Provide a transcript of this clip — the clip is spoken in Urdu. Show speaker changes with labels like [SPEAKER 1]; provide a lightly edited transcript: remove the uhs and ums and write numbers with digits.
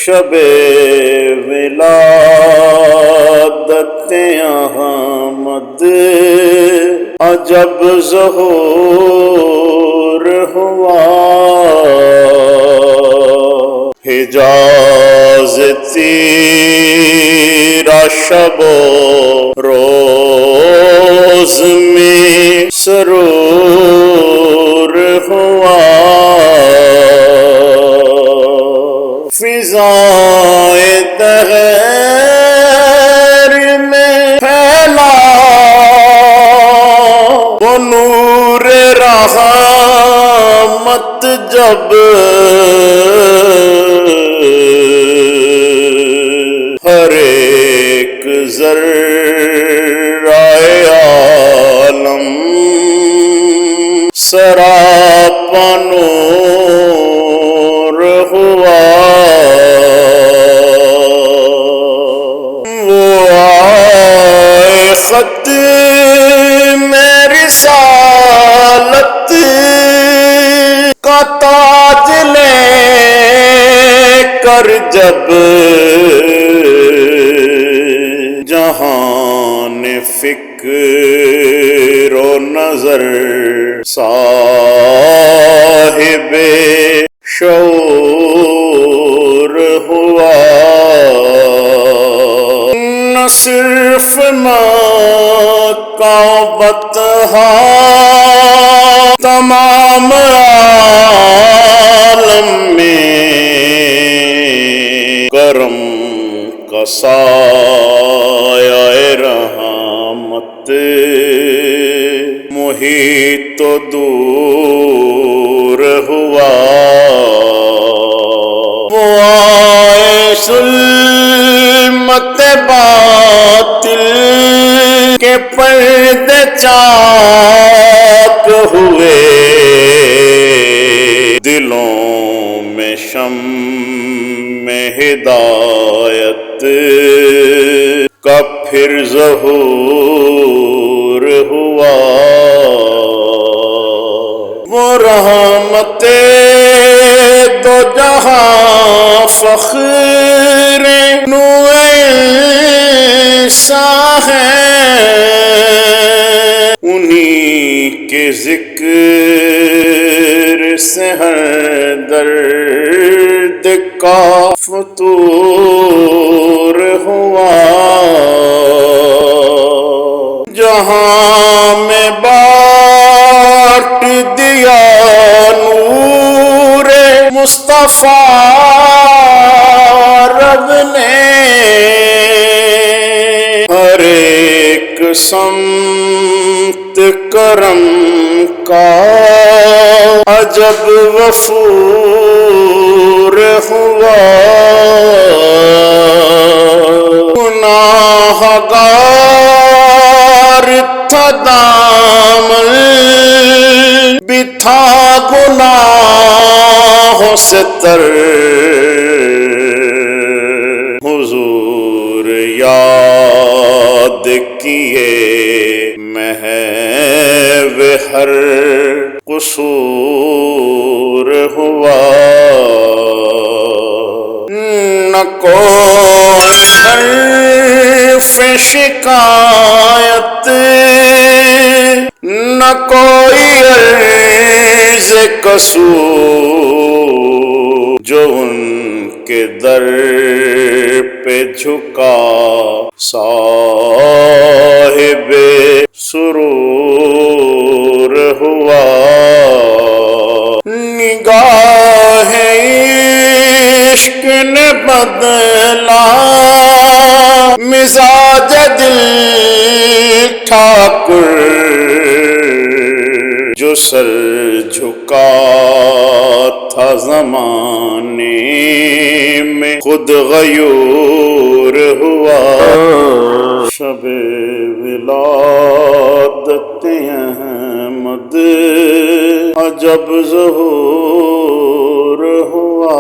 [SPEAKER 1] شب ولادت احمد عجب ظہور ہوا، حجاز تیرا شب و روز میں سرور ہوا، فضائے دہر میں پھیلا وہ نور رحمت جب ہر ایک ذرہ عالم سراپا نور ہوا، وہ آئے خط میں رسالت کا تاج لے کر جب جہان فکر و نظر صاحب شعور ہوا، نہ صرف مکہ و بطحا تمام عالم میں کرم کا سایہ رحمت محیط و دور ہوا، وہ آئے ظلمت باطل کے پردے چاک ہوئے، دلوں میں شمع ہدایت کا پھر ظہور ہوا، وہ رحمت دو جہاں فخر نوع عیسیٰ ہے، انہی کے ذکر سے ہر درد کا فطور ہوا، جہاں میں بانٹ دیا نور مصطفیٰ رب نے، ہر ایک سمت کرم کا عجب وفور ہوا، گناہ گار تھا دامن بھی تھا گناہوں سے تر، حضور یاد کیے محو ہر قصور ہوا، نہ کوئی حرف شکایت نہ کوئی عرض قصور، جو ان کے در پہ جھکا صاحب سرور ہوا، نگاہ عشق نے بدلا مزاج دل ٹھاکر، جو سر جھکا تھا زمانے میں خود غیور ہوا، شب ولادت احمد عجب ظہور ہوا۔